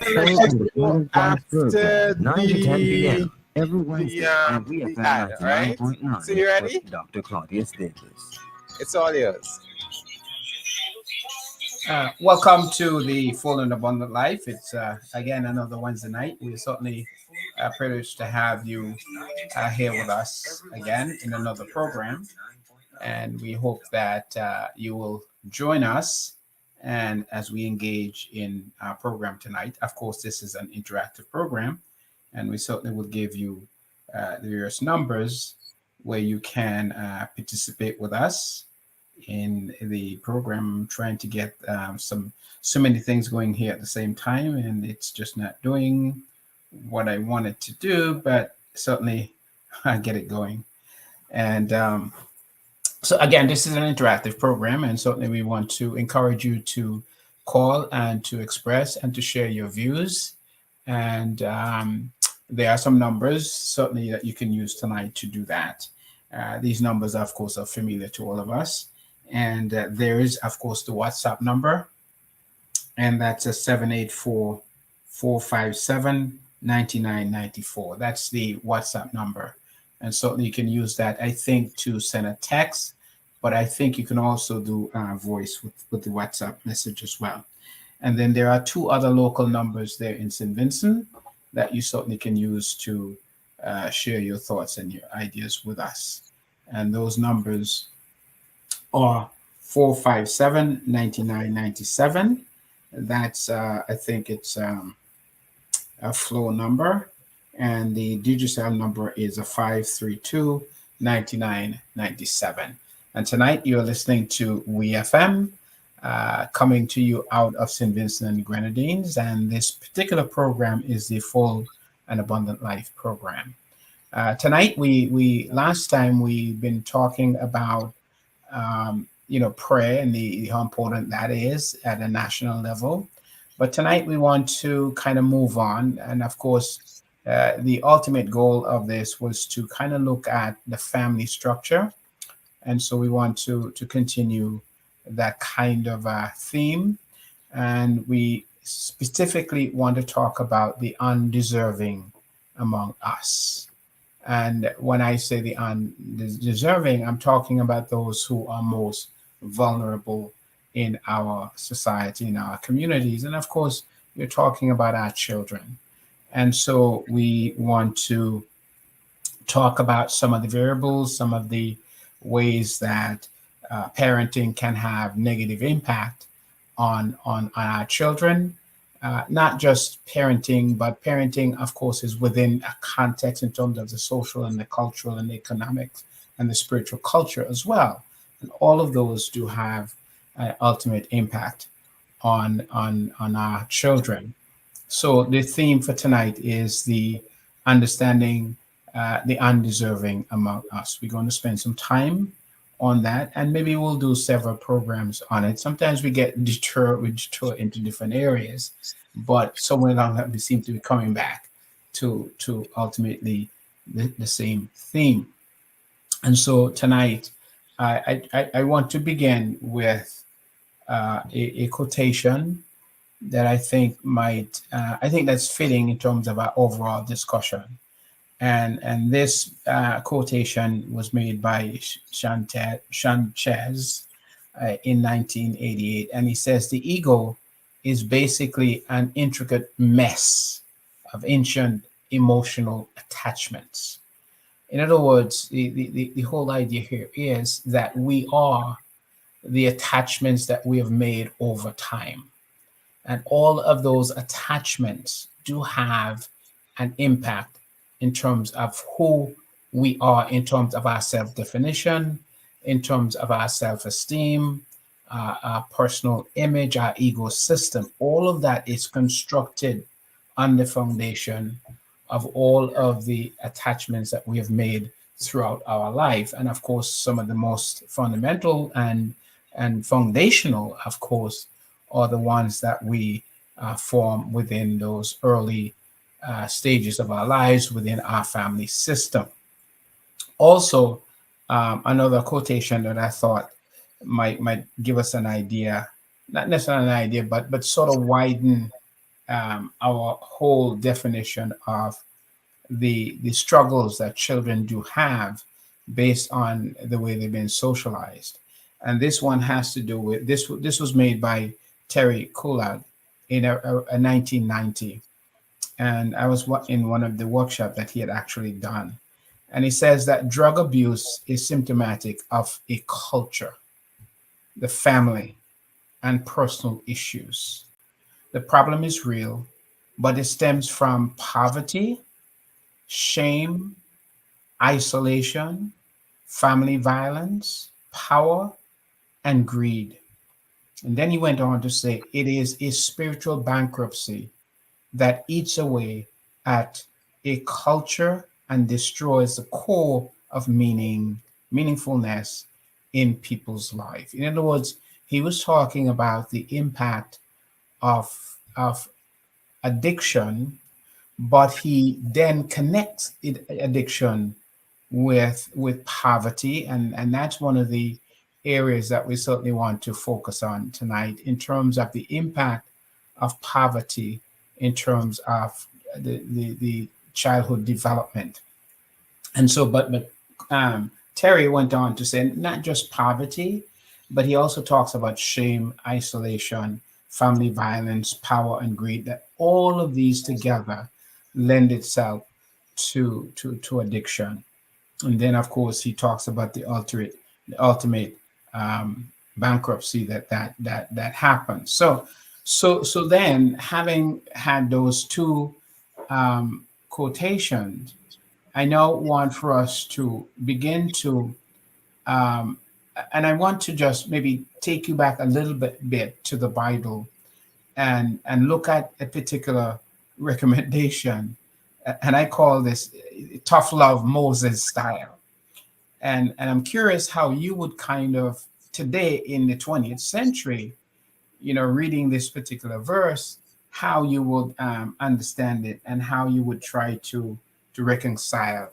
show on the College Live After program, 9 to 10 p.m. every the Wednesday on the VFM ad, all right? 99.9 So you ready? with Dr. Claudius Davis. It's all yours. Welcome to the Full and Abundant Life. It's again another Wednesday night. We're certainly privileged to have you here with us again in another program, and we hope that you will join us. And as we engage in our program tonight, of course, this is an interactive program, and we certainly will give you the various numbers where you can participate with us in the program. Trying to get so many things going here at the same time, and it's just not doing what I wanted to do, but certainly I get it going. And so again, this is an interactive program, and certainly we want to encourage you to call and to express and to share your views. And there are some numbers certainly that you can use tonight to do that. These numbers, of course, are familiar to all of us. And there is, of course, the WhatsApp number, and that's a 784-457-9994. That's the WhatsApp number. And certainly you can use that, I think, to send a text, but I think you can also do voice with the WhatsApp message as well. And then there are two other local numbers there in St. Vincent that you certainly can use to share your thoughts and your ideas with us. And those numbers are 457-9997. That's, I think it's a flow number. And the digital number is a 532-9997. And tonight you're listening to WeFM, coming to you out of St. Vincent and Grenadines. And this particular program is the Full and Abundant Life program. Tonight, we last time we've been talking about prayer and how important that is at a national level. But tonight we want to kind of move on, and of course, the ultimate goal of this was to kind of look at the family structure, and so we want to continue that kind of theme, and we specifically want to talk about the undeserving among us. And when I say the undeserving, I'm talking about those who are most vulnerable in our society, in our communities. And of course, we're talking about our children. And so we want to talk about some of the variables, some of the ways that parenting can have negative impact on our children. Not just parenting, but parenting, of course, is within a context in terms of the social and the cultural and the economic and the spiritual culture as well. And all of those do have an ultimate impact on our children. So the theme for tonight is the understanding the undeserving among us. We're going to spend some time on that, and maybe we'll do several programs on it. Sometimes we detour into different areas, but somewhere along that we seem to be coming back to ultimately the same theme. And so tonight, I want to begin with a quotation that I think that's fitting in terms of our overall discussion. And this quotation was made by Sanchez in 1988, and he says the ego is basically an intricate mess of ancient emotional attachments. In other words, the whole idea here is that we are the attachments that we have made over time. And all of those attachments do have an impact in terms of who we are, in terms of our self-definition, in terms of our self-esteem, our personal image, our ego system. All of that is constructed on the foundation of all of the attachments that we have made throughout our life. And of course, some of the most fundamental and foundational, of course, are the ones that we form within those early stages of our lives within our family system. Also, another quotation that I thought might give us an idea, not necessarily an idea, but sort of widen our whole definition of the struggles that children do have based on the way they've been socialized. And this one has to do with this. This was made by Terry Kulak in a 1990, and I was in one of the workshops that he had actually done. And he says that drug abuse is symptomatic of a culture, the family, and personal issues. The problem is real, but it stems from poverty, shame, isolation, family violence, power, and greed. And then he went on to say it is a spiritual bankruptcy that eats away at a culture and destroys the core of meaningfulness in people's life. In other words, he was talking about the impact of addiction, but he then connects addiction with poverty, and that's one of the areas that we certainly want to focus on tonight in terms of the impact of poverty in terms of the childhood development. And so, but Terry went on to say not just poverty, but he also talks about shame, isolation, family violence, power, and greed. That all of these together lend itself to addiction. And then, of course, he talks about the ultimate bankruptcy that happens. So then, having had those two quotations, I now want for us to begin to, um, and I want to just maybe take you back a little bit to the Bible and look at a particular recommendation, and I call this tough love Moses style. And I'm curious how you would kind of today in the 20th century, reading this particular verse, how you would understand it and how you would try to reconcile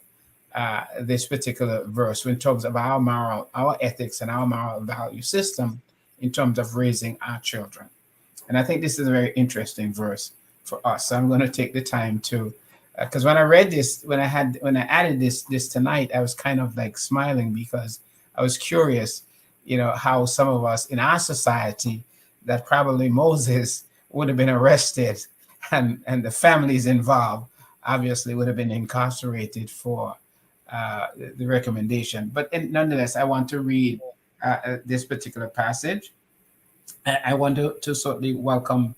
this particular verse in terms of our ethics and our moral value system in terms of raising our children. And I think this is a very interesting verse for us. So I'm going to take the time to, because when I read this, when I added this tonight, I was kind of like smiling because I was curious, how some of us in our society that probably Moses would have been arrested and the families involved obviously would have been incarcerated for the recommendation. But nonetheless, I want to read this particular passage. I want to certainly welcome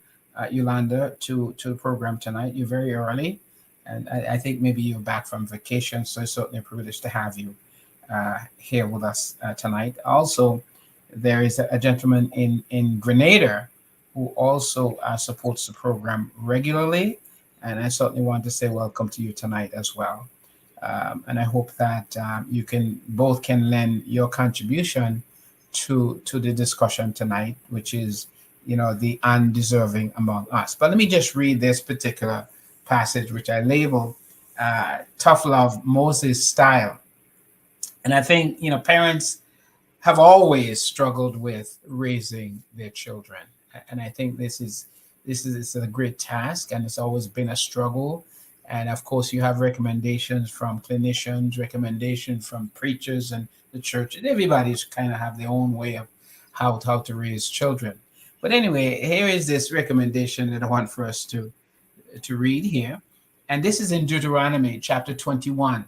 Yolanda to the program tonight. You're very early, and I think maybe you're back from vacation, so it's certainly a privilege to have you here with us tonight. Also, there is a gentleman in Grenada who also supports the program regularly, and I certainly want to say welcome to you tonight as well. And I hope that you can both can lend your contribution to the discussion tonight, which is the undeserving among us. But let me just read this particular passage, which I label "Tough Love Moses Style," and I think parents have always struggled with raising their children, and I think this is a great task, and it's always been a struggle. And of course, you have recommendations from clinicians, recommendations from preachers and the church, and everybody's kind of have their own way of how to raise children. But anyway, here is this recommendation that I want for us to read here, and this is in Deuteronomy chapter 21,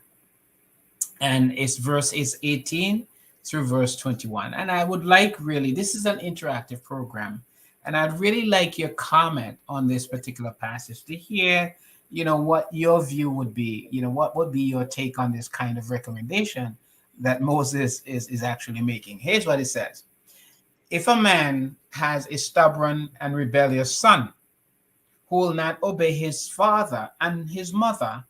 and its verse is 18 through verse 21. And I would like really, this is an interactive program, and I'd really like your comment on this particular passage to hear what your view would be, what would be your take on this kind of recommendation that Moses is actually making. Here's what it says: if a man has a stubborn and rebellious son who will not obey his father and his mother,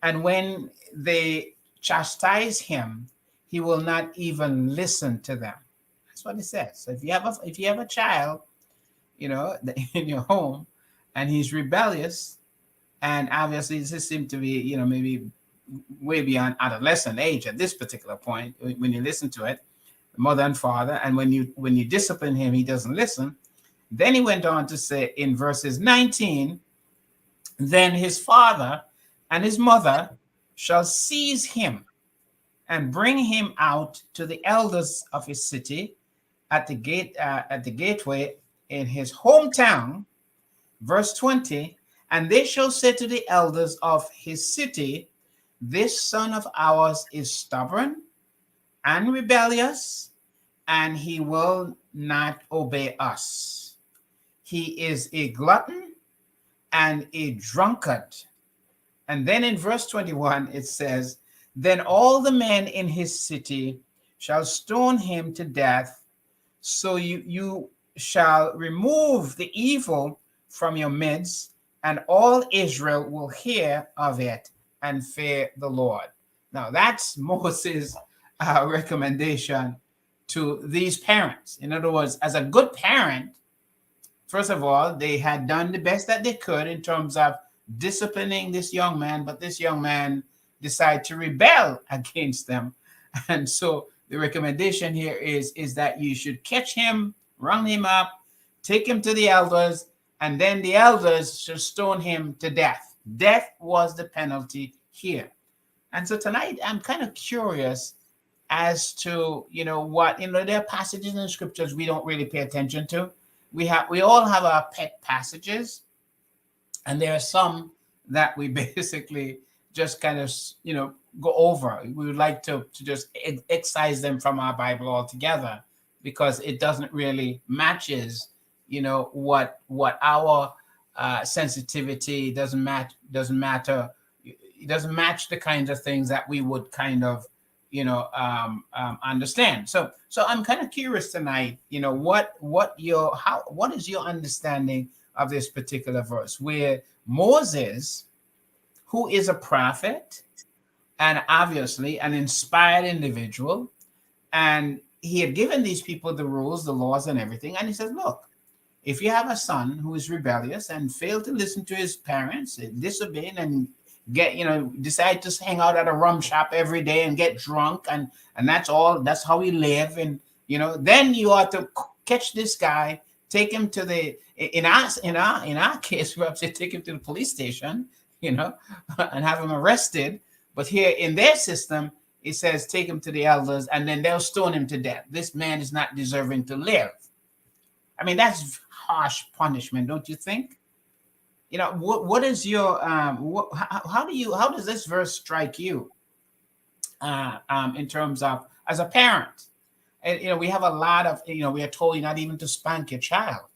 and when they chastise him, he will not even listen to them. That's what it says. So if you have a child, in your home, and he's rebellious, and obviously this seems to be, maybe way beyond adolescent age at this particular point, when you listen to it, mother and father, and when you discipline him, he doesn't listen. Then he went on to say in verses 19, then his father and his mother shall seize him and bring him out to the elders of his city at the gateway in his hometown. Verse 20, and they shall say to the elders of his city, this son of ours is stubborn and rebellious, and he will not obey us. He is a glutton and a drunkard. And then in verse 21, it says, then all the men in his city shall stone him to death. So you shall remove the evil from your midst, and all Israel will hear of it and fear the Lord. Now, that's Moses' recommendation to these parents. In other words, as a good parent, first of all, they had done the best that they could in terms of disciplining this young man, but this young man decided to rebel against them. And so the recommendation here is that you should catch him, round him up, take him to the elders, and then the elders should stone him to death. Death was the penalty here. And so tonight, I'm kind of curious as to, what, there are passages in the scriptures we don't really pay attention to. We all have our pet passages, and there are some that we basically just kind of, go over. We would like to just excise them from our Bible altogether because it doesn't really matches, what our sensitivity doesn't matter. It doesn't match the kinds of things that we would kind of, understand. So I'm kind of curious tonight, what is your understanding of this particular verse where Moses, who is a prophet and obviously an inspired individual, and he had given these people the rules, the laws, and everything. And he says, look, if you have a son who is rebellious and failed to listen to his parents, disobeying and decide to hang out at a rum shop every day and get drunk, and that's how he live. And, then you ought to catch this guy, take him to in our case, we have to take him to the police station, and have him arrested. But here in their system, it says take him to the elders and then they'll stone him to death. This man is not deserving to live. I mean, that's harsh punishment, don't you think? What is your how does this verse strike you in terms of as a parent? And we have a lot of, we are told not even to spank your child.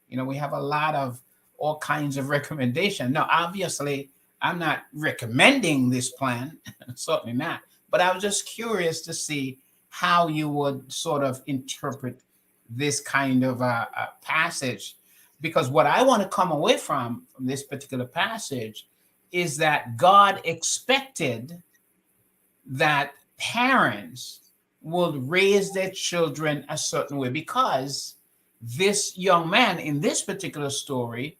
We have a lot of all kinds of recommendation. Now, obviously, I'm not recommending this plan, certainly not. But I was just curious to see how you would sort of interpret this kind of passage, because what I want to come away from this particular passage is that God expected that parents would raise their children a certain way, because this young man in this particular story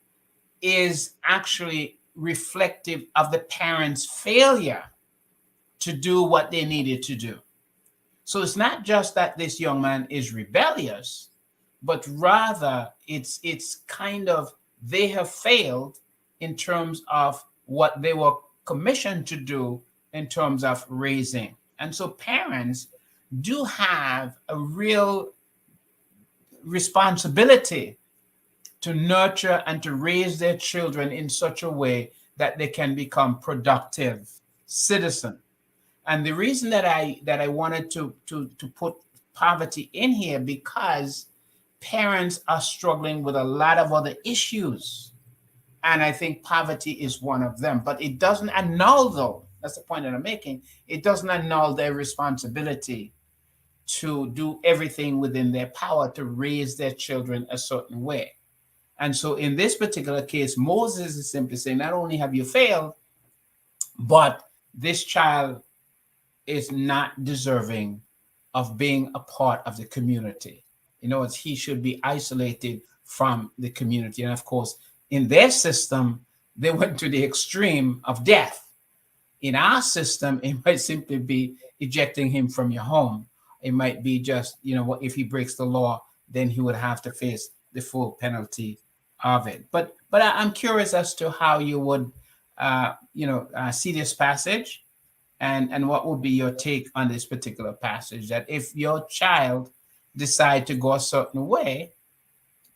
is actually reflective of the parents' failure to do what they needed to do. So it's not just that this young man is rebellious, but rather it's kind of they have failed in terms of what they were commissioned to do in terms of raising. And so parents do have a real responsibility to nurture and to raise their children in such a way that they can become productive citizens. And the reason that I wanted to put poverty in here, because parents are struggling with a lot of other issues. And I think poverty is one of them. But it doesn't annul, though, that's the point that I'm making, it doesn't annul their responsibility to do everything within their power to raise their children a certain way. And so in this particular case, Moses is simply saying, not only have you failed, but this child is not deserving of being a part of the community. He should be isolated from the community. And of course, in their system, they went to the extreme of death. In our system, it might simply be ejecting him from your home. It might be just, if he breaks the law, then he would have to face the full penalty of it. But I'm curious as to how you would, see this passage, and what would be your take on this particular passage. That if your child decide to go a certain way,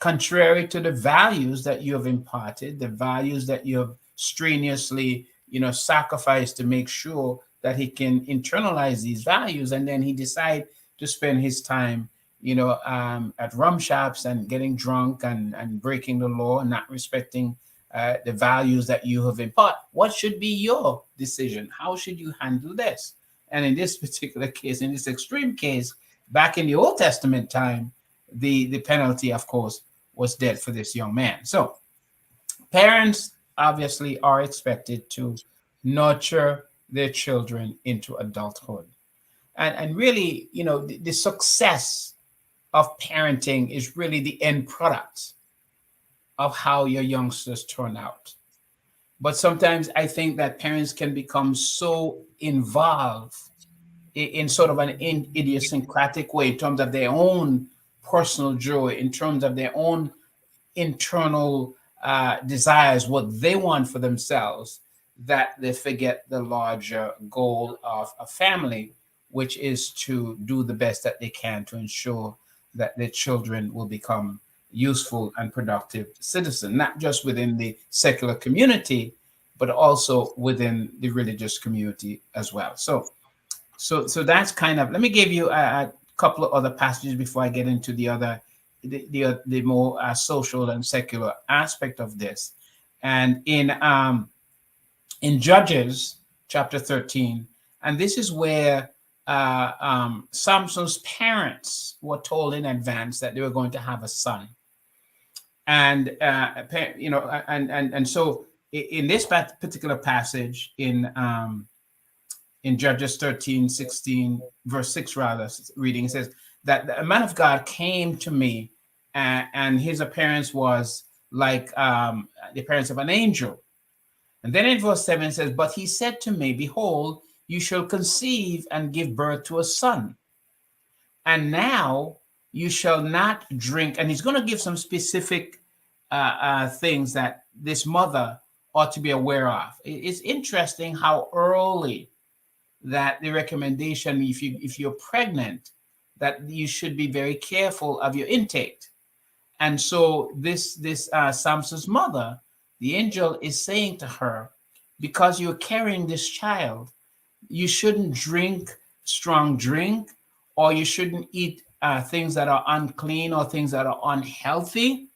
contrary to the values that you have imparted, the values that you have strenuously, sacrificed to make sure that he can internalize these values, and then he decide to spend his time, at rum shops and getting drunk and breaking the law and not respecting the values that you have imparted. What should be your decision? How should you handle this? And in this particular case, in this extreme case, back in the Old Testament time, the penalty, of course, was dead for this young man. So parents obviously are expected to nurture their children into adulthood. And really, the success of parenting is really the end product of how your youngsters turn out. But sometimes I think that parents can become so involved in sort of an idiosyncratic way in terms of their own personal joy, in terms of their own internal desires, what they want for themselves, that they forget the larger goal of a family, which is to do the best that they can to ensure that their children will become useful and productive citizens, not just within the secular community, but also within the religious community as well. So that's kind of. Let me give you a couple of other passages before I get into the other, the more social and secular aspect of this. And in Judges chapter 13, and this is where Samson's parents were told in advance that they were going to have a son, and and so in this particular passage in Judges 13, 16, verse 6, rather, reading, it says that a man of God came to me, and his appearance was like the appearance of an angel. And then in verse 7 it says, but he said to me, behold, you shall conceive and give birth to a son. And now you shall not drink. And he's going to give some specific things that this mother ought to be aware of. It's interesting how early that the recommendation, if you're pregnant, that you should be very careful of your intake. And so this Samson's mother, the angel is saying to her, because you're carrying this child, you shouldn't drink strong drink, or you shouldn't eat things that are unclean or things that are unhealthy.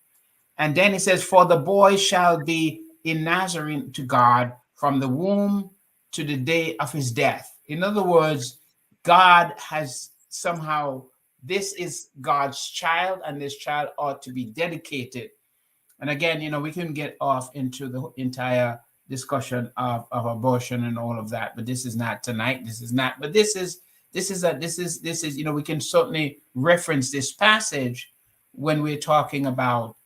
And then he says, for the boy shall be a Nazarene to God from the womb to the day of his death. In other words, God has somehow, this is God's child, and this child ought to be dedicated. And again, we can get off into the entire discussion of abortion and all of that, but this is not tonight. This is not, but this is, we can certainly reference this passage when we're talking about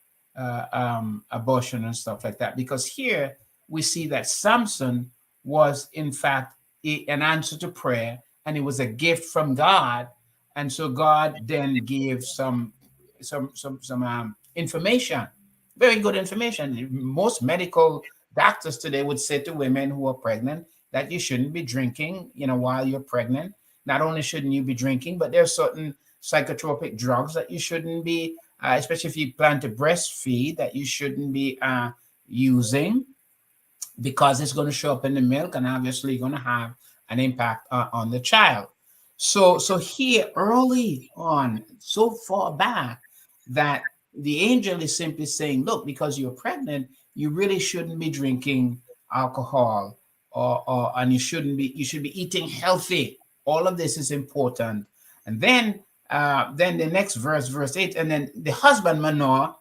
abortion and stuff like that, because here we see that Samson was in fact an answer to prayer, and it was a gift from God. And so God then gave some information, very good information. Most medical doctors today would say to women who are pregnant that you shouldn't be drinking, while you're pregnant. Not only shouldn't you be drinking, but there are certain psychotropic drugs that you shouldn't be, especially if you plan to breastfeed, that you shouldn't be using, because it's going to show up in the milk and obviously going to have an impact on the child. So here early on, so far back, that the angel is simply saying, look, because you're pregnant, you really shouldn't be drinking alcohol, and you should be eating healthy. All of this is important. And then the next verse 8, and then the husband Manoah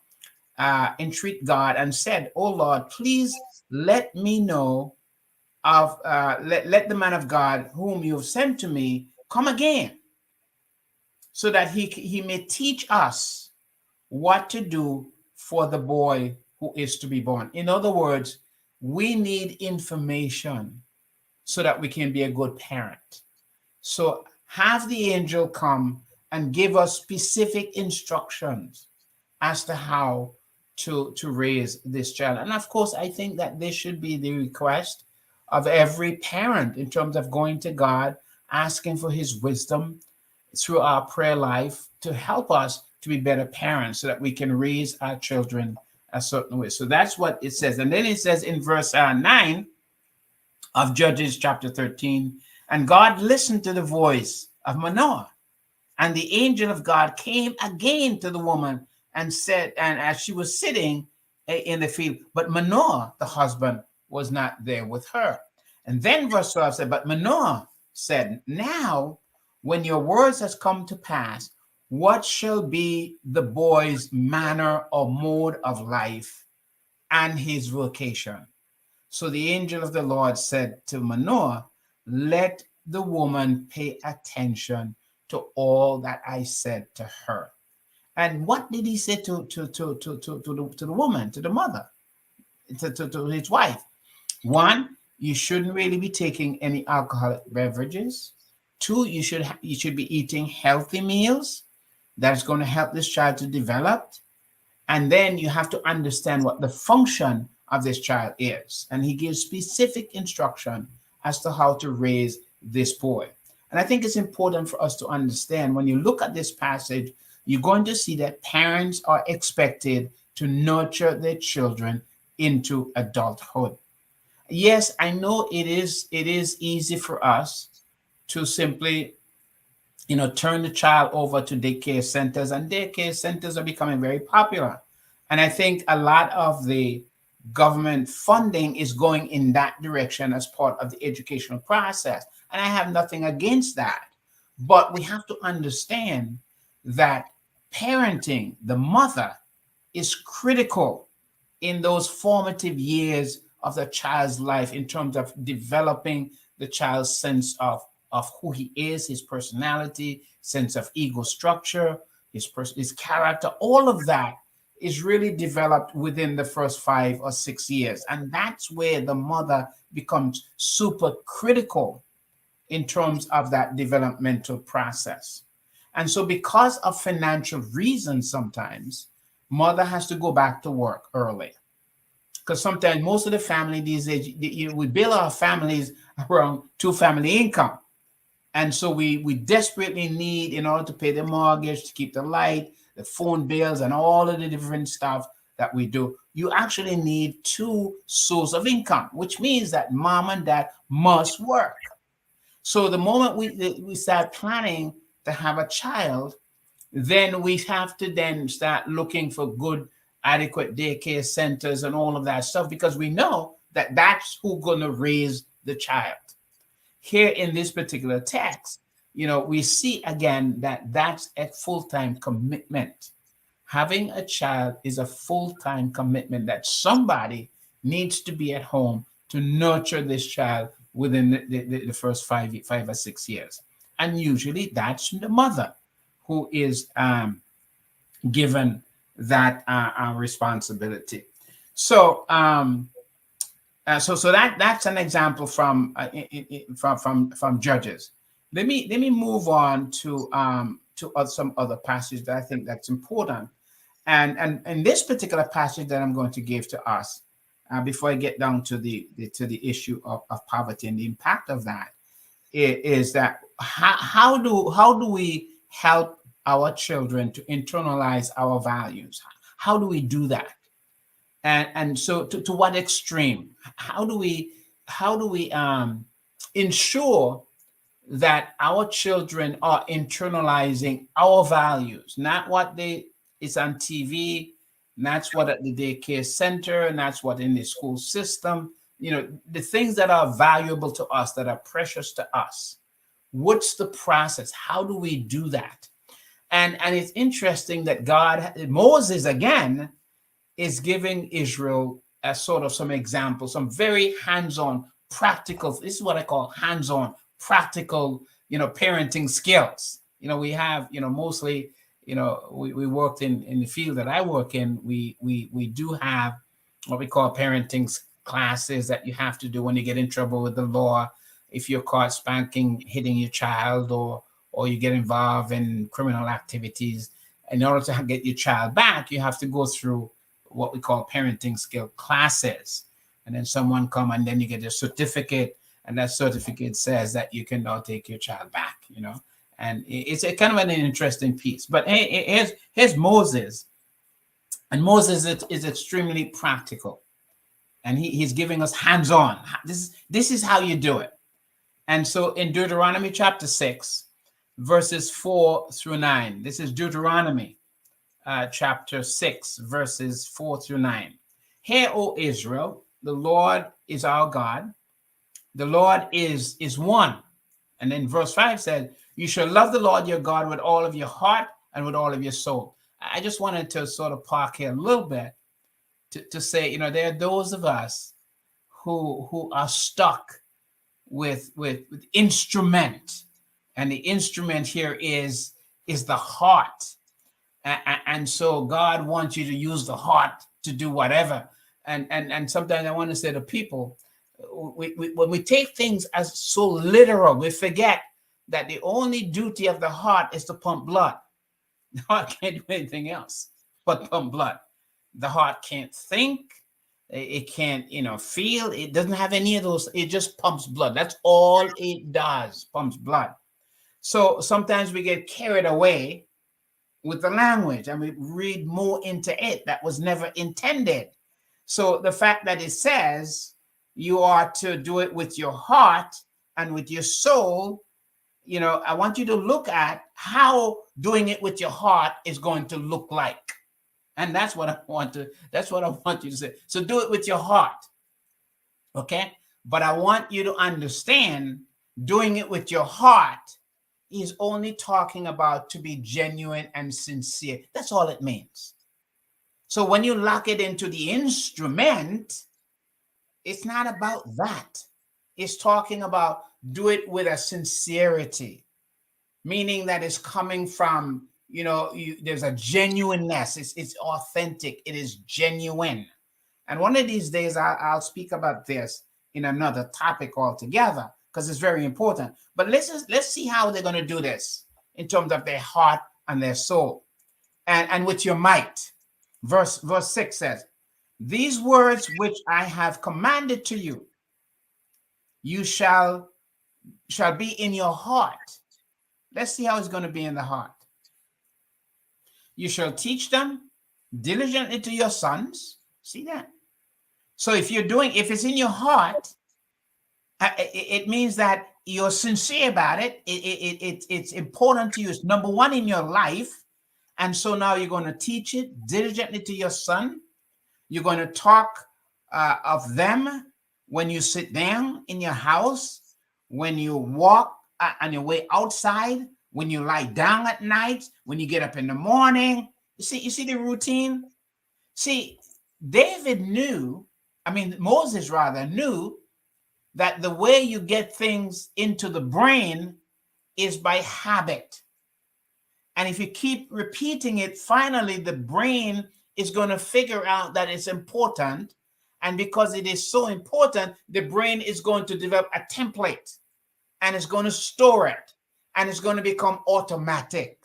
entreat God and said, oh Lord, please let me know of let the man of God whom you have sent to me come again, so that he may teach us what to do for the boy who is to be born. In other words, we need information so that we can be a good parent. So have the angel come and give us specific instructions as to how to raise this child. And of course, I think that this should be the request of every parent in terms of going to God, asking for his wisdom through our prayer life to help us to be better parents so that we can raise our children a certain way. So that's what it says. And then it says in verse 9 of Judges chapter 13, and God listened to the voice of Manoah. And the angel of God came again to the woman and said, and as she was sitting in the field, but Manoah, the husband, was not there with her. And then verse 12 said, but Manoah said, now when your words has come to pass, what shall be the boy's manner or mode of life and his vocation? So the angel of the Lord said to Manoah, let the woman pay attention to all that I said to her. And what did he say to the woman, to the mother, to his wife? One, you shouldn't really be taking any alcoholic beverages. Two, you should be eating healthy meals that's going to help this child to develop. And then you have to understand what the function of this child is. And he gives specific instruction as to how to raise this boy. And I think it's important for us to understand when you look at this passage, you're going to see that parents are expected to nurture their children into adulthood. Yes, I know it is easy for us to simply turn the child over to daycare centers, and daycare centers are becoming very popular. And I think a lot of the government funding is going in that direction as part of the educational process. And I have nothing against that. But we have to understand that parenting, the mother, is critical in those formative years of the child's life in terms of developing the child's sense of who he is, his personality, sense of ego structure, his character. All of that is really developed within the first 5 or 6 years. And that's where the mother becomes super critical in terms of that developmental process. And so because of financial reasons, sometimes mother has to go back to work early. Because sometimes most of the family these days, we build our families around two family income. And so we desperately need, in order to pay the mortgage, to keep the light, the phone bills, and all of the different stuff that we do, you actually need two sources of income, which means that mom and dad must work. So the moment we start planning to have a child, then we have to then start looking for good, adequate daycare centers and all of that stuff, because we know that that's who's going to raise the child. Here in this particular text, we see again that that's a full-time commitment. Having a child is a full-time commitment that somebody needs to be at home to nurture this child within the first 5 or 6 years. And usually that's the mother who is given that responsibility. So that's an example from Judges. Let me move on to some other passage that I think that's important. And this particular passage that I'm going to give to us before I get down to the issue of poverty and the impact of that is that how do we help our children to internalize our values? How do we do that? And so to what extreme? How do we ensure that our children are internalizing our values, not what it's on TV, that's what at the daycare center, and that's what in the school system, the things that are valuable to us, that are precious to us. What's the process? How do we do that? And it's interesting that Moses again is giving Israel a sort of some examples, some very hands-on practical. This is what I call hands-on practical, parenting skills. We have, mostly, we worked in the field that I work in. We do have what we call parenting classes that you have to do when you get in trouble with the law. If you're caught hitting your child, or you get involved in criminal activities, In order to get your child back, you have to go through what we call parenting skill classes. And then someone come and then you get a certificate, and that certificate says that you can now take your child back, you know. And it's a kind of an interesting piece. But here's Moses. And Moses is extremely practical. And he's giving us hands-on. This is how you do it. And so in Deuteronomy chapter 6, verses 4 through 9, this is Deuteronomy chapter 6, verses 4 through 9. Hear, O Israel, the Lord is our God. The Lord is one. And then verse 5 says, you shall love the Lord your God with all of your heart and with all of your soul. I just wanted to sort of park here a little bit to say, you know, there are those of us who are stuck with instrument, and the instrument here is the heart, and so God wants you to use the heart to do whatever. And sometimes I want to say to people, when we take things as so literal, we forget that the only duty of the heart is to pump blood. The heart can't do anything else but pump blood. The heart can't think. It can't, you know, feel. It doesn't have any of those. It just pumps blood. That's all it does, pumps blood. So sometimes we get carried away with the language and we read more into it that was never intended. So the fact that it says you are to do it with your heart and with your soul, you know, I want you to look at how doing it with your heart is going to look like. And that's what I want you to say. So do it with your heart. Okay? But I want you to understand doing it with your heart is only talking about to be genuine and sincere. That's all it means. So when you lock it into the instrument, it's not about that. It's talking about do it with a sincerity, meaning that it's coming from, you know, there's a genuineness. It's authentic. It is genuine. And one of these days, I'll speak about this in another topic altogether because it's very important. But let's see how they're going to do this in terms of their heart and their soul, and with your might. Verse 6 says, "These words which I have commanded to you, you shall be in your heart." Let's see how it's going to be in the heart. "You shall teach them diligently to your sons." See that? So if it's in your heart, it means that you're sincere about it. It's important to you. It's number one in your life. And so now you're going to teach it diligently to your son. You're going to talk of them when you sit down in your house, when you walk on your way outside, when you lie down at night, when you get up in the morning. You see the routine? See, Moses rather knew that the way you get things into the brain is by habit. And if you keep repeating it, finally the brain is going to figure out that it's important. And because it is so important, the brain is going to develop a template and it's going to store it and it's going to become automatic.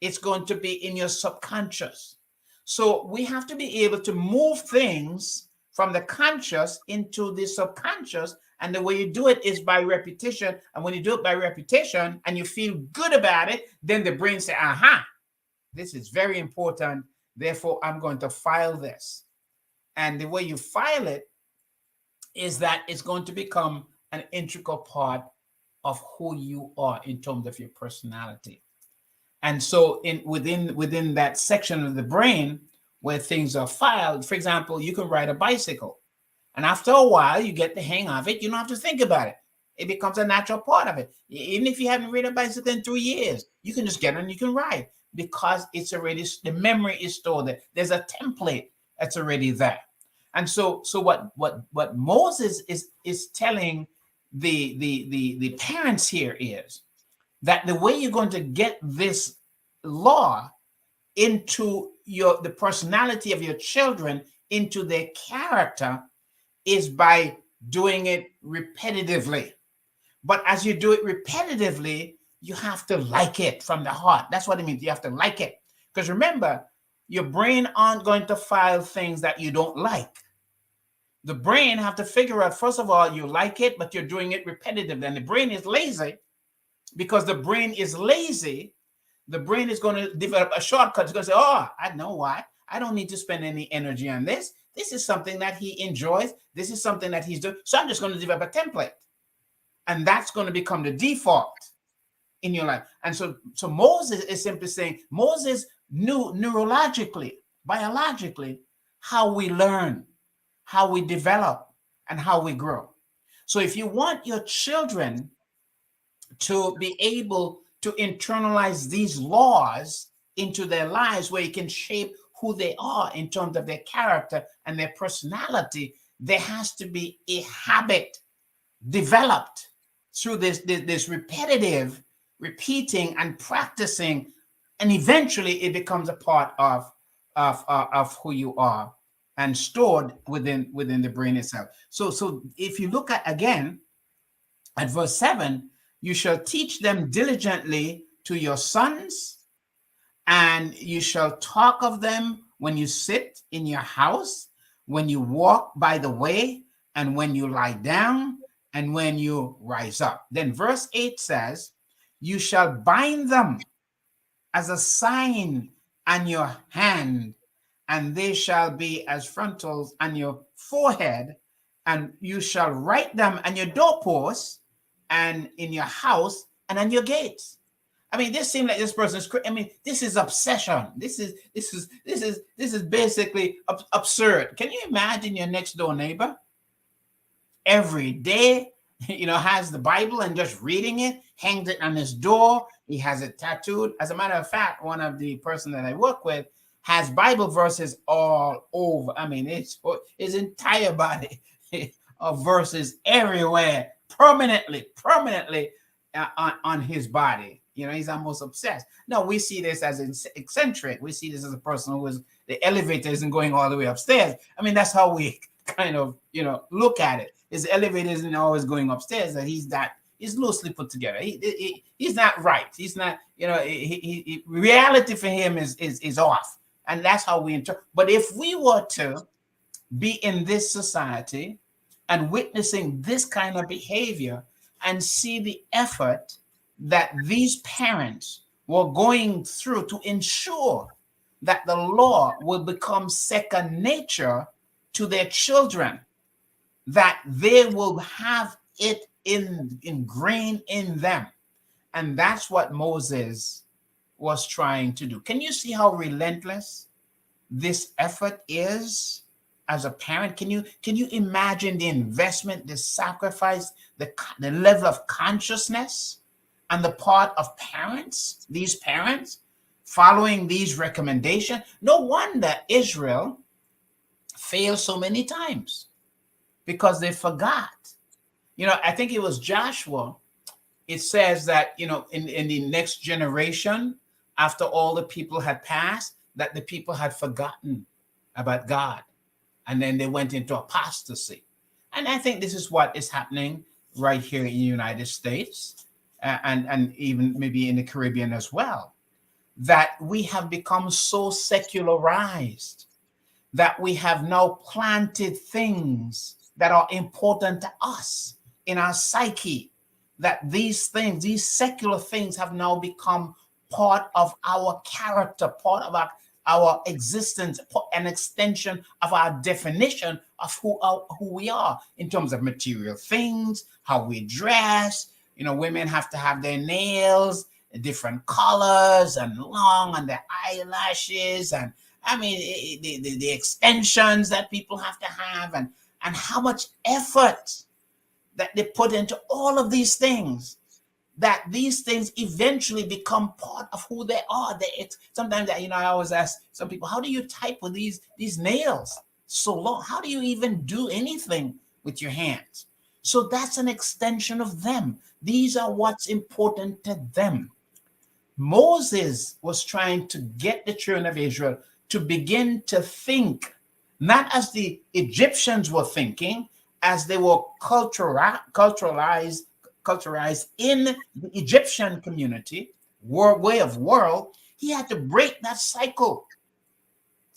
It's going to be in your subconscious. So we have to be able to move things from the conscious into the subconscious. And the way you do it is by repetition. And when you do it by repetition and you feel good about it, then the brain says, aha, this is very important. Therefore, I'm going to file this. And the way you file it is that it's going to become an integral part of who you are in terms of your personality. And so within that section of the brain where things are filed, for example, you can ride a bicycle. And after a while, you get the hang of it. You don't have to think about it. It becomes a natural part of it. Even if you haven't ridden a bicycle in 3 years, you can just get on and you can ride because it's already, the memory is stored there. There's a template that's already there. And so what Moses is telling the parents here is that the way you're going to get this law into the personality of your children, into their character, is by doing it repetitively. But as you do it repetitively, you have to like it from the heart. That's what it means. You have to like it. Because remember, your brain aren't going to file things that you don't like. The brain have to figure out, first of all, you like it, but you're doing it repetitive. Then the brain is lazy. Because the brain is lazy, the brain is going to develop a shortcut. It's going to say, oh, I know why. I don't need to spend any energy on this. This is something that he enjoys. This is something that he's doing. So I'm just going to develop a template. And that's going to become the default in your life. And so Moses is simply saying, Moses knew neurologically, biologically, how we learn, how we develop, and how we grow. So if you want your children to be able to internalize these laws into their lives where it can shape who they are in terms of their character and their personality, there has to be a habit developed through this repetitive repeating and practicing, and eventually it becomes a part of who you are and stored within the brain itself. So if you look at again at verse 7, you shall teach them diligently to your sons, and you shall talk of them when you sit in your house, when you walk by the way, and when you lie down, and when you rise up. Then verse 8 says, you shall bind them as a sign on your hand, and they shall be as frontals on your forehead, and you shall write them on your doorposts and in your house and on your gates. I mean, this seems like this person's. I mean, this is obsession. This is basically absurd. Can you imagine your next door neighbor every day, has the Bible and just reading it, hangs it on his door. He has it tattooed. As a matter of fact, one of the person that I work with has Bible verses all over. I mean, it's his entire body of verses everywhere, permanently on his body. He's almost obsessed. No, we see this as eccentric. We see this as a person who is, the elevator isn't going all the way upstairs. I mean, that's how we kind of, look at it. His elevator isn't always going upstairs, that he's loosely put together. He's not right. He's not, reality for him is off. And that's how we interpret. But if we were to be in this society and witnessing this kind of behavior and see the effort that these parents were going through to ensure that the law will become second nature to their children, that they will have it ingrained in them. And that's what Moses was trying to do. Can you see how relentless this effort is as a parent? Can you imagine the investment, the sacrifice, the level of consciousness on the part of parents, these parents, following these recommendations? No wonder Israel failed so many times, because they forgot. I think it was Joshua. It says that, in the next generation, after all the people had passed, that the people had forgotten about God. And then they went into apostasy. And I think this is what is happening right here in the United States, and even maybe in the Caribbean as well, that we have become so secularized that we have now planted things that are important to us in our psyche, that these things, these secular things, have now become part of our character, part of our existence, an extension of our definition of who we are in terms of material things, how we dress. Women have to have their nails different colors and long, and their eyelashes, and I mean the extensions that people have to have, and how much effort that they put into all of these things, that these things eventually become part of who they are. Sometimes I always ask some people, how do you type with these nails so long? How do you even do anything with your hands? So that's an extension of them. These are what's important to them. Moses was trying to get the children of Israel to begin to think, not as the Egyptians were thinking, as they were culturalized in the Egyptian community, way of world. He had to break that cycle.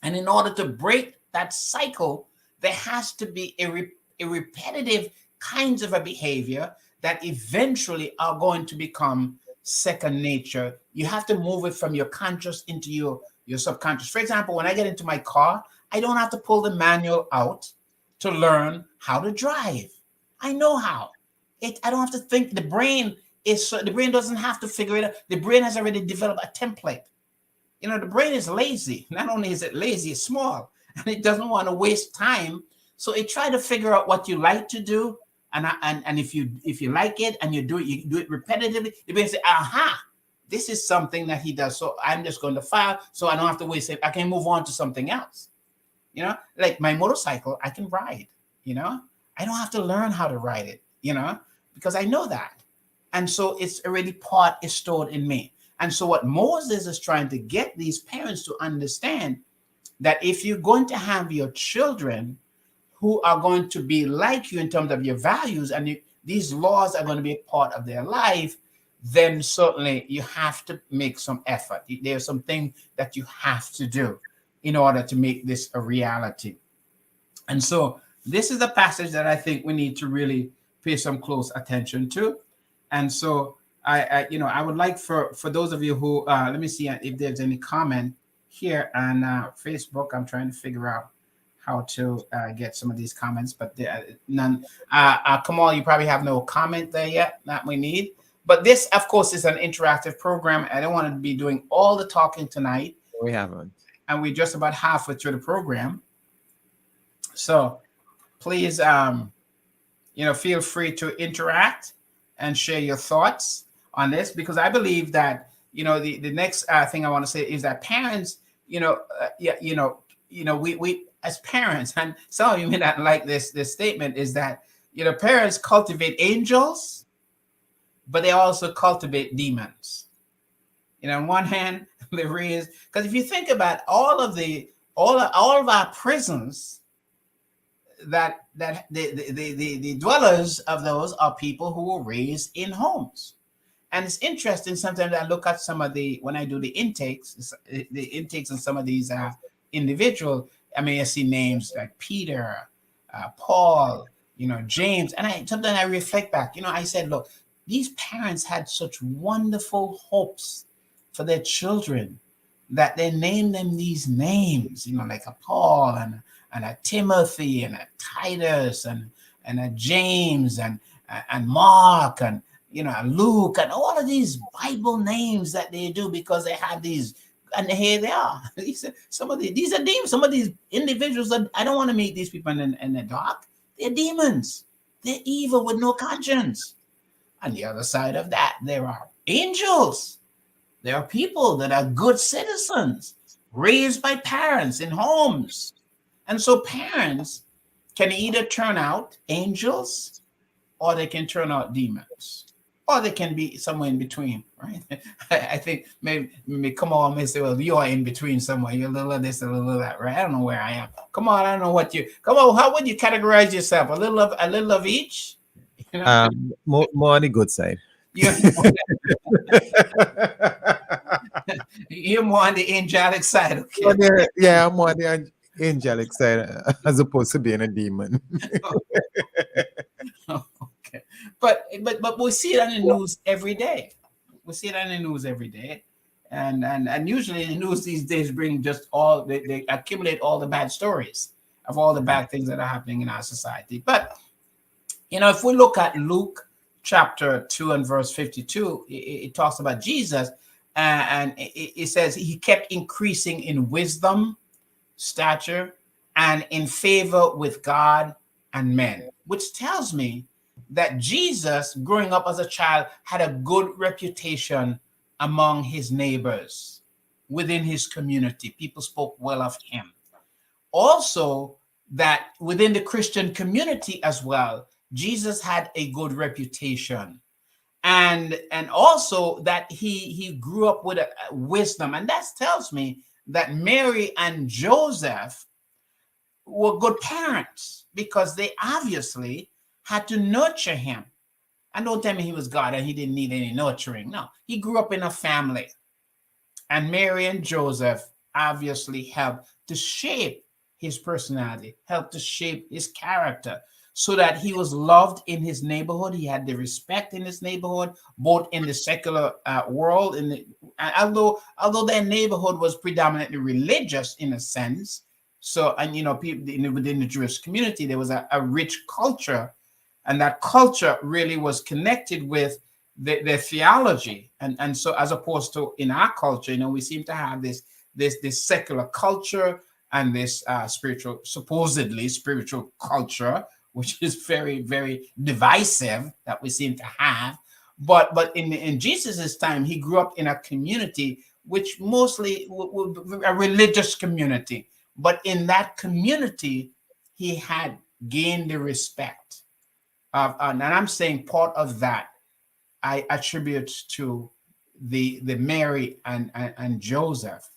And in order to break that cycle, there has to be a repetitive kinds of a behavior that eventually are going to become second nature. You have to move it from your conscious into your subconscious. For example, when I get into my car, I don't have to pull the manual out to learn how to drive. I know how. I don't have to think. The brain doesn't have to figure it out. The brain has already developed a template. The brain is lazy. Not only is it lazy, it's small, and it doesn't want to waste time. So it try to figure out what you like to do, and if you like it and you do it repetitively, the brain say, aha, this is something that he does. So I'm just going to file, so I don't have to waste it. I can move on to something else. Like my motorcycle, I can ride. I don't have to learn how to ride it. Because I know that, and so it's already is stored in me. And so what Moses is trying to get these parents to understand, that if you're going to have your children who are going to be like you in terms of your values, and these laws are going to be a part of their life, then certainly you have to make some effort. There's something that you have to do in order to make this a reality. And so this is a passage that I think we need to really pay some close attention to. And so I would like for those of you who let me see if there's any comment here on Facebook. I'm trying to figure out how to get some of these comments, but none. Kamal, you probably have no comment there yet that we need. But this, of course, is an interactive program. I don't want to be doing all the talking tonight. We haven't. And we're just about halfway through the program. So please, feel free to interact and share your thoughts on this, because I believe that the next thing I want to say is that parents, we as parents, and some of you may not like this statement, is that parents cultivate angels, but they also cultivate demons. On one hand, they raise, because if you think about all of our prisons, that the dwellers of those are people who were raised in homes. And it's interesting, sometimes I look at when I do the intakes on some of these individuals. I see names like Peter, Paul, James, and sometimes I reflect back. I said, look, these parents had such wonderful hopes for their children that they named them these names, like a Paul and a Timothy and a Titus and a James and Mark and Luke and all of these Bible names that they do, because they have these, and here they are. These are demons. Some of these individuals that I don't want to meet these people in the dark. They're demons. They're evil with no conscience. On the other side of that, there are angels. There are people that are good citizens, raised by parents in homes. And so parents can either turn out angels, or they can turn out demons, or they can be somewhere in between, right? I think maybe come on, may say, well, you are in between somewhere. You're a little of this, a little of that, right? I don't know where I am. Come on, I don't know how would you categorize yourself? A little of each? More on the good side. You're more on the angelic side, okay? Yeah, I'm more on the angelic side as opposed to being a demon. Okay, but we see it on the news every day. And usually the news these days bring just they accumulate all the bad stories of all the bad things that are happening in our society. But if we look at Luke chapter 2 and verse 52, it talks about Jesus, and it says he kept increasing in wisdom, stature, and in favor with God and men, which tells me that Jesus, growing up as a child, had a good reputation among his neighbors, within his community. People spoke well of him. Also, that within the Christian community as well, Jesus had a good reputation. And also that he grew up with a wisdom. And that tells me that Mary and Joseph were good parents, because they obviously had to nurture him. And don't tell me he was God and he didn't need any nurturing. No, he grew up in a family. And Mary and Joseph obviously helped to shape his personality, helped to shape his character, so that he was loved in his neighborhood. He had the respect in his neighborhood, both in the secular world. Although their neighborhood was predominantly religious in a sense, so and people within the Jewish community there was a rich culture, and that culture really was connected with their theology, and so as opposed to in our culture, we seem to have this secular culture and this supposedly spiritual culture, which is very, very divisive, that we seem to have. But in Jesus's time, he grew up in a community which mostly a religious community. But in that community, he had gained the respect of, and I'm saying part of that I attribute to the Mary and Joseph,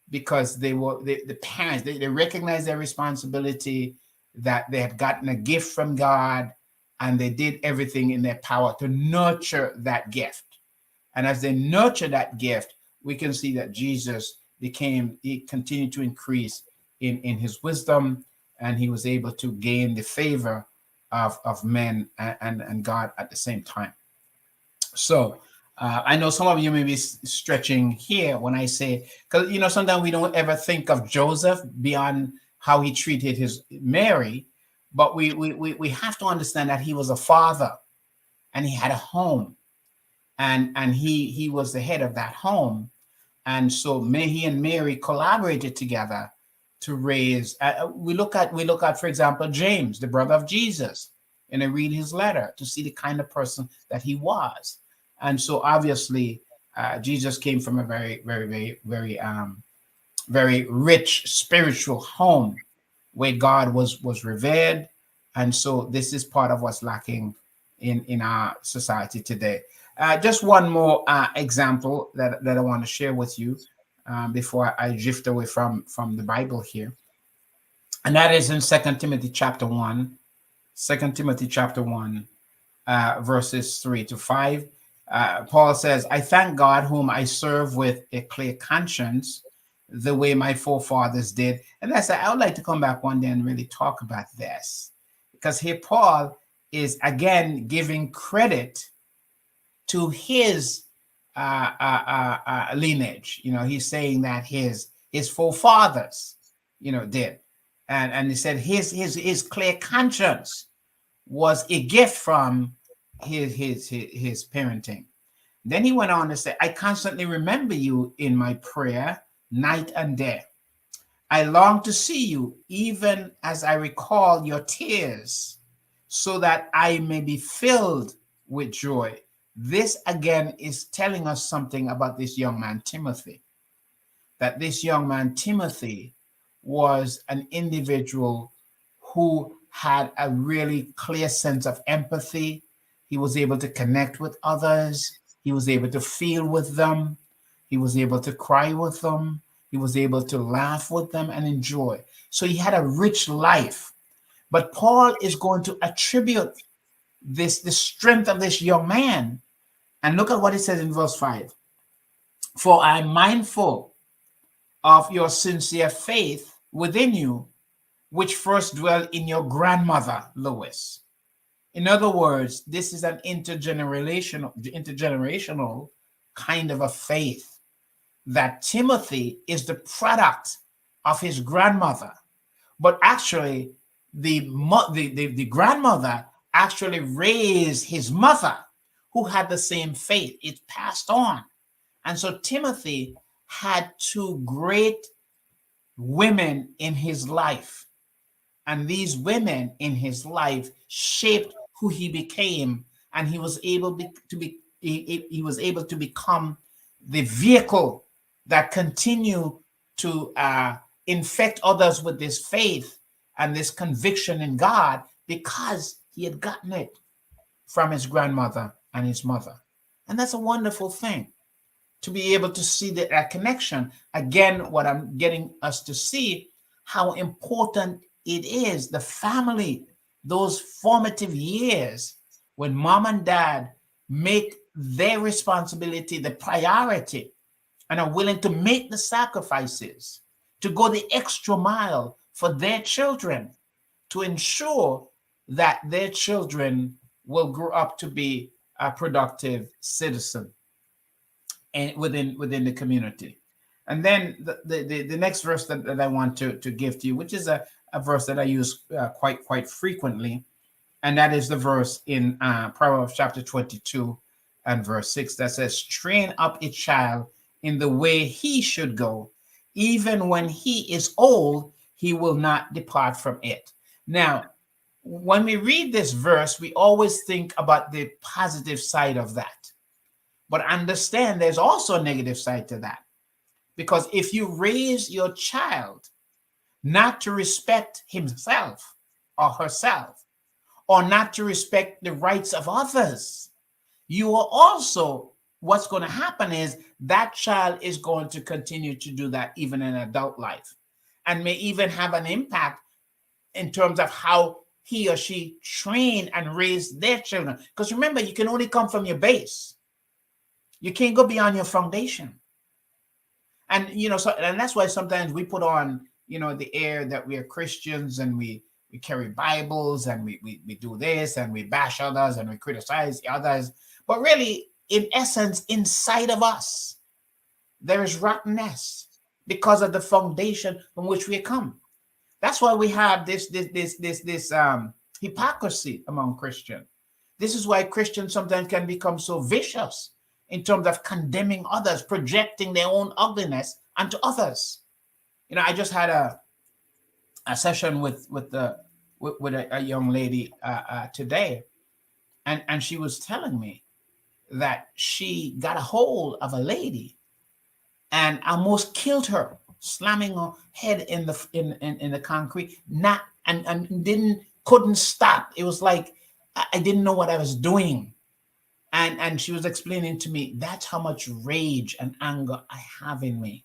because they were the parents. They recognized their responsibility, that they had gotten a gift from God, and they did everything in their power to nurture that gift. And as they nurture that gift, we can see that he continued to increase in his wisdom, and he was able to gain the favor of men and God at the same time. So I know some of you may be stretching here when I say, because sometimes we don't ever think of Joseph beyond how he treated his Mary, but we have to understand that he was a father, and he had a home, and he was the head of that home, and so he and Mary collaborated together to raise. We look at, for example, James, the brother of Jesus, and I read his letter to see the kind of person that he was. And so obviously, Jesus came from a very, very, very, very, very rich spiritual home where God was revered. And so this is part of what's lacking in our society today. Just one more example that I want to share with you before I drift away from the Bible here. And that is in 2 Timothy chapter 1. 2 Timothy chapter 1, verses 3-5. Paul says, I thank God whom I serve with a clear conscience, the way my forefathers did. And I would like to come back one day and really talk about this, because here Paul is again giving credit to his lineage. He's saying that his forefathers, did. And he said his clear conscience was a gift from his parenting. Then he went on to say, I constantly remember you in my prayer night and day. I long to see you, even as I recall your tears, so that I may be filled with joy. This again is telling us something about this young man, Timothy, that this young man, Timothy, was an individual who had a really clear sense of empathy. He was able to connect with others. He was able to feel with them. He was able to cry with them. He was able to laugh with them and enjoy. So he had a rich life. But Paul is going to attribute the strength of this young man. And look at what he says in verse 5. For I'm mindful of your sincere faith within you, which first dwelt in your grandmother, Lois. In other words, this is an intergenerational kind of a faith, that Timothy is the product of his grandmother. But actually, the grandmother actually raised his mother, who had the same faith. It passed on. And so Timothy had two great women in his life. And these women in his life shaped who he became, and he was able to become the vehicle that continued to infect others with this faith and this conviction in God, because he had gotten it from his grandmother and his mother. And that's a wonderful thing, to be able to see that connection. Again, what I'm getting us to see, how important it is, the family, those formative years when mom and dad make their responsibility the priority, and are willing to make the sacrifices, to go the extra mile for their children, to ensure that their children will grow up to be a productive citizen and within the community. And then the next verse that I want to give to you, which is a verse that I use quite frequently, and that is the verse in Proverbs chapter 22 and verse 6 that says, train up a child in the way he should go. Even when he is old, he will not depart from it. Now, when we read this verse, we always think about the positive side of that. But understand there's also a negative side to that. Because if you raise your child not to respect himself or herself, or not to respect the rights of others, you are also, what's going to happen is that child is going to continue to do that even in adult life, and may even have an impact in terms of how he or she train and raise their children. Because remember, you can only come from your base. You can't go beyond your foundation. And, so, and that's why sometimes we put on, the air that we are Christians, and we carry Bibles, and we do this, and we bash others, and we criticize others. But really, in essence, inside of us, there is rottenness because of the foundation from which we come. That's why we have this hypocrisy among Christians. This is why Christians sometimes can become so vicious in terms of condemning others, projecting their own ugliness onto others. I just had a session with a young lady today, and she was telling me that she got a hold of a lady and almost killed her, slamming her head in the concrete, and couldn't stop. It was like I didn't know what I was doing. And she was explaining to me, that's how much rage and anger I have in me.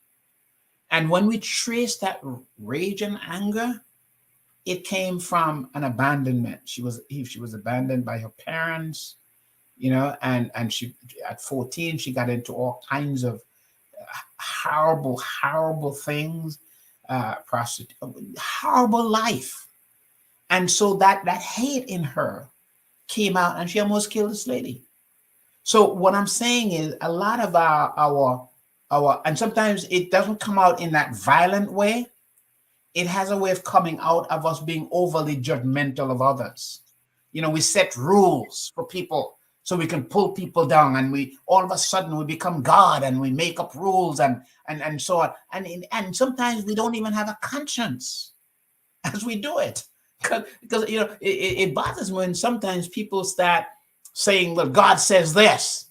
And when we trace that rage and anger, it came from an abandonment. She was abandoned by her parents, and she, at 14, she got into all kinds of horrible things, horrible life. And so that hate in her came out, and she almost killed this lady. So what I'm saying is, a lot of our and sometimes it doesn't come out in that violent way. It has a way of coming out of us being overly judgmental of others. We set rules for people so we can pull people down, and we all of a sudden we become God, and we make up rules and so on. And sometimes we don't even have a conscience as we do it, because it bothers me when sometimes people start saying, well, God says this,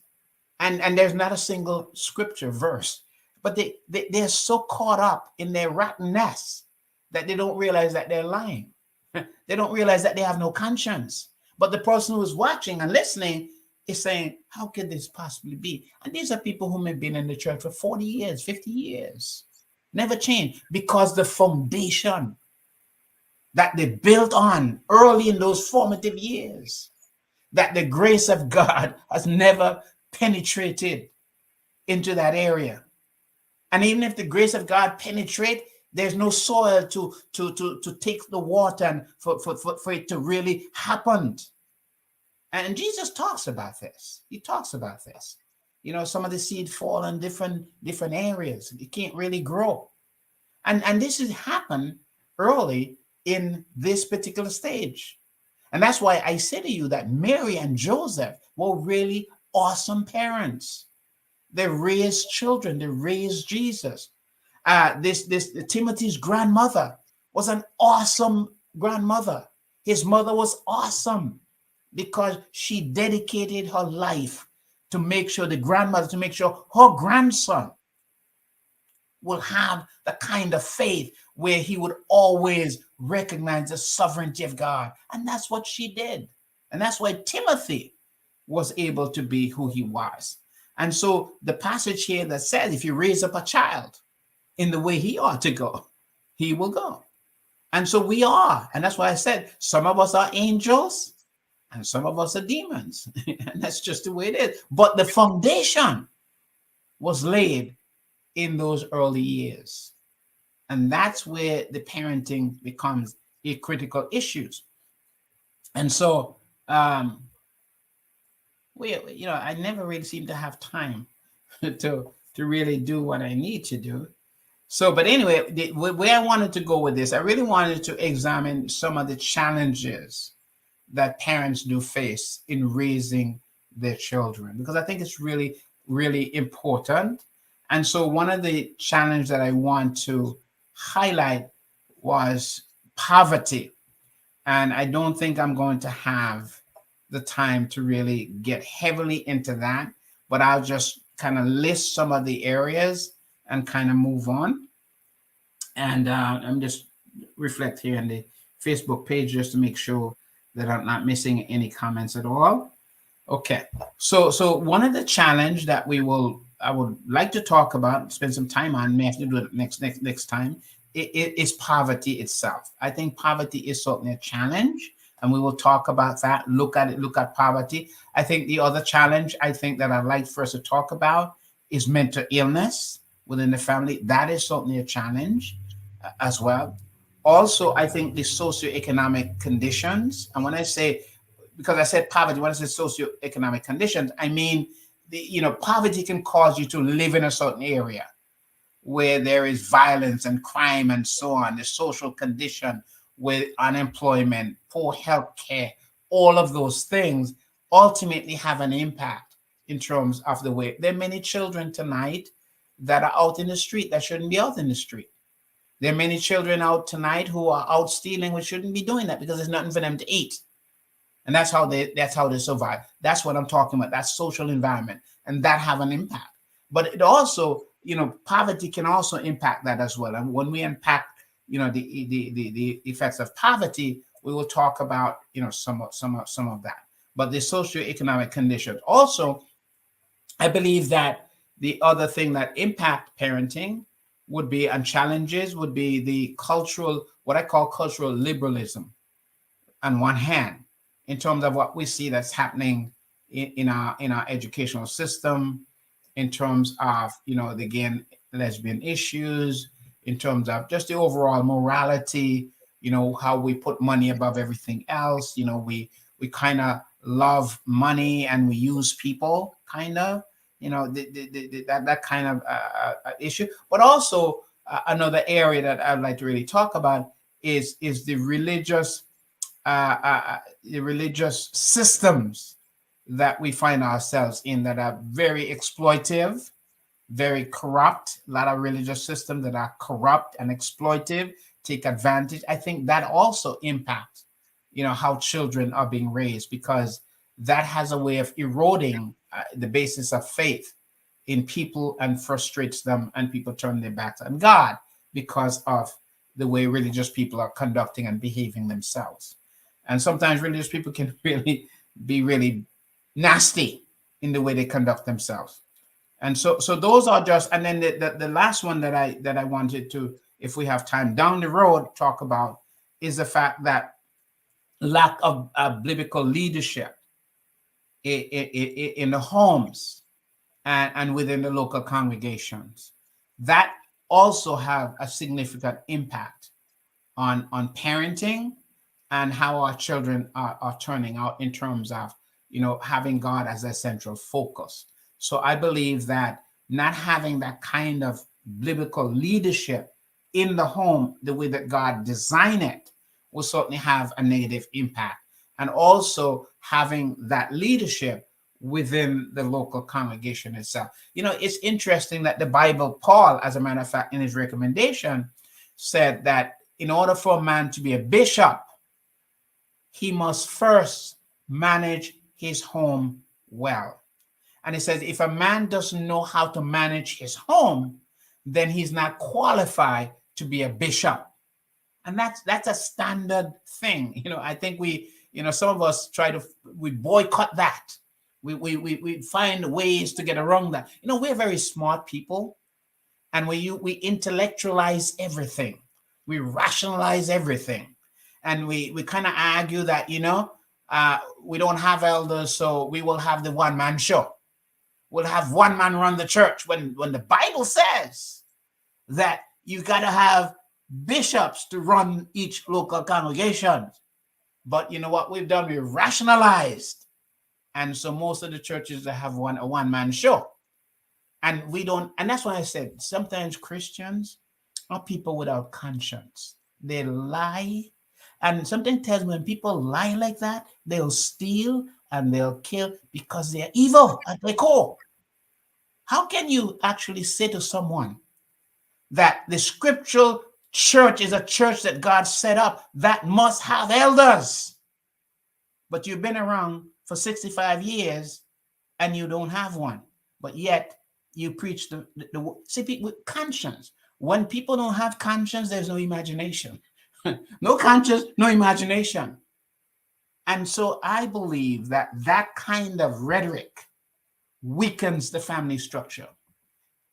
and there's not a single scripture verse, but they're so caught up in their rottenness that they don't realize that they're lying. They don't realize that they have no conscience. But the person who is watching and listening is saying, how could this possibly be? And these are people who may have been in the church for 40 years, 50 years, never changed, because the foundation that they built on early in those formative years, that the grace of God has never penetrated into that area. And even if the grace of God penetrate, there's no soil to take the water and for it to really happen. And Jesus talks about this. He talks about this. Some of the seed fall in different areas. It can't really grow. And this has happened early in this particular stage. And that's why I say to you that Mary and Joseph were really awesome parents. They raised children. They raised Jesus. Timothy's grandmother was an awesome grandmother. His mother was awesome because she dedicated her life to make sure her grandson will have the kind of faith where he would always recognize the sovereignty of God. And that's what she did. And that's why Timothy was able to be who he was. And so the passage here that says, if you raise up a child in the way he ought to go, he will go. And so we are. And that's why I said, some of us are angels and some of us are demons. And that's just the way it is. But the foundation was laid in those early years. And that's where the parenting becomes a critical issue. And so, I never really seem to have time to really do what I need to do. So, but anyway, where I wanted to go with this, I really wanted to examine some of the challenges that parents do face in raising their children, because I think it's really, really important. And so, one of the challenges that I want to highlight was poverty. And I don't think I'm going to have the time to really get heavily into that, but I'll just kind of list some of the areas and kind of move on. And I'm just reflect here on the Facebook page just to make sure that I'm not missing any comments at all. Okay, so one of the challenge that I would like to talk about, spend some time on, may have to do it next time, it is poverty itself. I think poverty is certainly a challenge, and we will talk about that. Look at poverty. I think the other challenge I think that I'd like for us to talk about is mental illness within the family. That is certainly a challenge as well. Also, I think the socioeconomic conditions, and when I say, because I said poverty, when I say socioeconomic conditions, I mean poverty can cause you to live in a certain area where there is violence and crime and so on. The social condition with unemployment, poor health care, all of those things ultimately have an impact in terms of the way there are many children tonight that are out in the street that shouldn't be out in the street. There are many children out tonight who are out stealing, which shouldn't be doing that because there's nothing for them to eat. And that's how they survive. That's what I'm talking about. That's social environment, and that have an impact. But it also, poverty can also impact that as well. And when we unpack, the effects of poverty, we will talk about, some of that. But the socioeconomic conditions. Also, I believe that the other thing that impact parenting would be, and challenges would be, the cultural, what I call cultural liberalism on one hand, in terms of what we see that's happening in our educational system, in terms of the gay and lesbian issues, in terms of just the overall morality, how we put money above everything else. We kind of love money and we use people, kind of, that kind of issue. But also another area that I'd like to really talk about is the religious systems that we find ourselves in that are very exploitive, very corrupt. A lot of religious systems that are corrupt and exploitive, take advantage. I think that also impacts, how children are being raised, because that has a way of eroding the basis of faith in people and frustrates them, and people turn their backs on God because of the way religious people are conducting and behaving themselves. And sometimes religious people can really be really nasty in the way they conduct themselves. And so those are just, and then the last one that I wanted to, if we have time down the road, talk about is the fact that lack of biblical leadership in the homes and within the local congregations. That also have a significant impact on parenting and how our children are turning out in terms of, having God as a central focus. So I believe that not having that kind of biblical leadership in the home, the way that God designed it, will certainly have a negative impact. And also having that leadership within the local congregation itself. It's interesting that the Bible, Paul, as a matter of fact, in his recommendation, said that in order for a man to be a bishop, he must first manage his home well. And he says, if a man doesn't know how to manage his home, then he's not qualified to be a bishop. And that's a standard thing. I think some of us we boycott that. We find ways to get around that. We're very smart people, and we intellectualize everything. We rationalize everything. And we kind of argue that, we don't have elders, so we will have the one-man show. will have one man run the church when the Bible says that you got to have bishops to run each local congregation. But you know what we've done? We've rationalized. And so most of the churches that have a one-man show. And we don't, and that's why I said sometimes Christians are people without conscience. They lie. And something tells me when people lie like that, they'll steal and they'll kill because they're evil at their core. How can you actually say to someone that the scriptural church is a church that God set up that must have elders, but you've been around for 65 years and you don't have one, but yet you preach the see, with conscience. When people don't have conscience, there's no imagination. No conscience, no imagination. And so I believe that that kind of rhetoric weakens the family structure,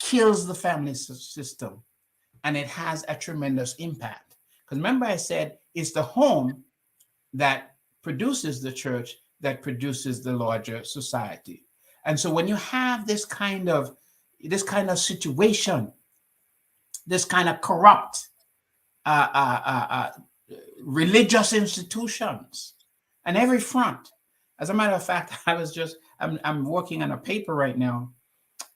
kills the family system, and it has a tremendous impact. Because remember I said it's the home that produces the church, that produces the larger society. And so when you have this kind of situation, this kind of corrupt religious institutions on every front. As a matter of fact, I'm working on a paper right now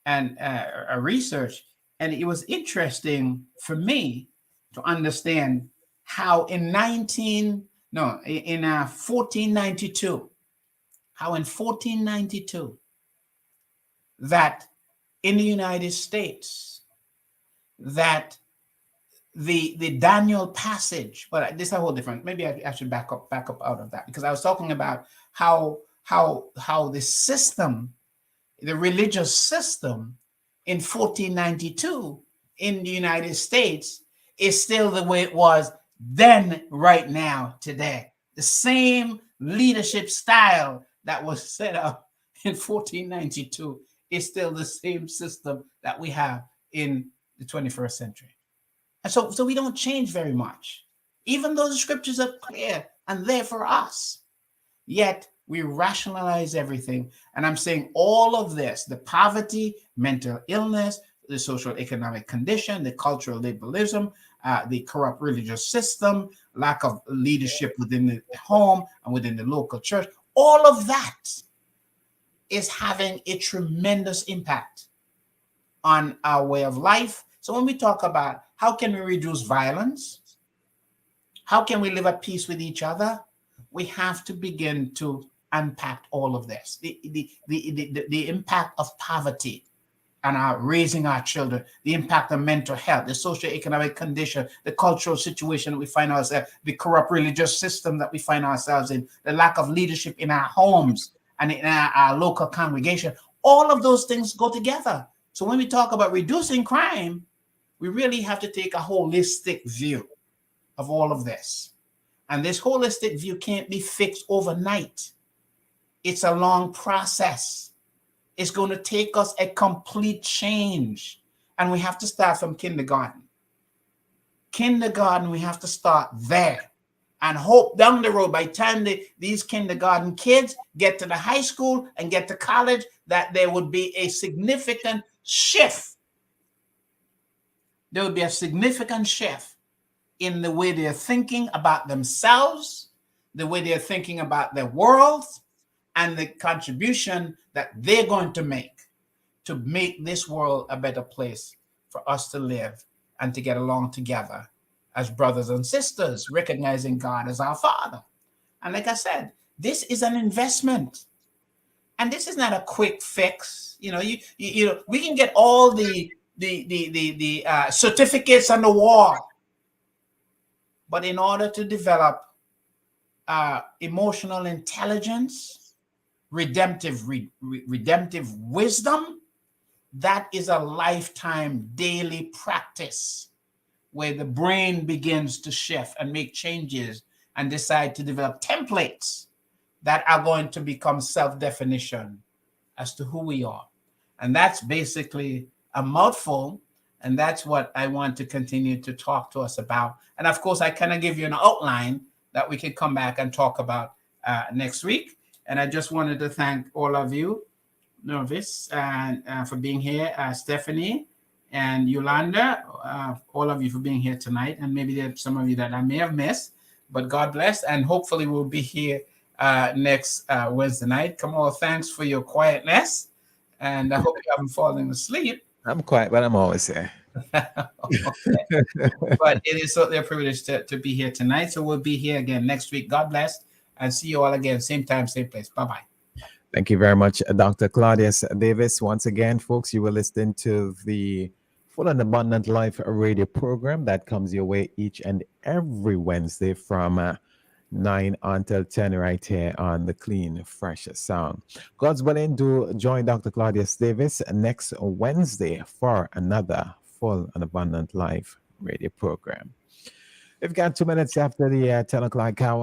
and a research, and it was interesting for me to understand how in 1492, that in the United States, that the Daniel passage, but this is a whole different, maybe I should back up out of that, because I was talking about how the system, the religious system in 1492 in the United States is still the way it was then, right now, today. The same leadership style that was set up in 1492 is still the same system that we have in the 21st century. And so we don't change very much, even though the scriptures are clear and there for us. Yet we rationalize everything. And I'm saying all of this, the poverty, mental illness, the social economic condition, the cultural liberalism, the corrupt religious system, lack of leadership within the home and within the local church, all of that is having a tremendous impact on our way of life. So when we talk about how can we reduce violence, how can we live at peace with each other, we have to begin to unpack all of this. The impact of poverty and our raising our children, the impact of mental health, the socioeconomic condition, the cultural situation that we find ourselves, the corrupt religious system that we find ourselves in, the lack of leadership in our homes and in our local congregation. All of those things go together. So when we talk about reducing crime, we really have to take a holistic view of all of this. And this holistic view can't be fixed overnight. It's a long process. It's going to take us a complete change. And we have to start from kindergarten. Kindergarten, we have to start there. And hope down the road, by the time these kindergarten kids get to the high school and get to college, that there would be a significant shift. There would be a significant shift in the way they're thinking about themselves, the way they're thinking about their world, and the contribution that they're going to make this world a better place for us to live and to get along together as brothers and sisters, recognizing God as our Father. And like I said, this is an investment. And this is not a quick fix. You know, we can get all the certificates on the wall. But in order to develop emotional intelligence, redemptive wisdom, that is a lifetime daily practice where the brain begins to shift and make changes and decide to develop templates that are going to become self-definition as to who we are. And that's basically a mouthful. And that's what I want to continue to talk to us about. And of course, I kind of give you an outline that we can come back and talk about next week. And I just wanted to thank all of you Nervis, and for being here, Stephanie and Yolanda, all of you for being here tonight. And maybe there's some of you that I may have missed, but God bless. And hopefully we'll be here next Wednesday night. Come on, thanks for your quietness. And I hope you haven't fallen asleep. I'm quiet, but I'm always here. Okay. But it is certainly a privilege to be here tonight. So we'll be here again next week. God bless. And see you all again, same time, same place. Bye-bye. Thank you very much, Dr. Claudius Davis. Once again, folks, you were listening to the Full and Abundant Life radio program that comes your way each and every Wednesday from 9 until 10 right here on the Clean, Fresh Sound. God's willing, do join Dr. Claudius Davis next Wednesday for another Full and Abundant Life radio program. We've got 2 minutes after the 10 o'clock hour.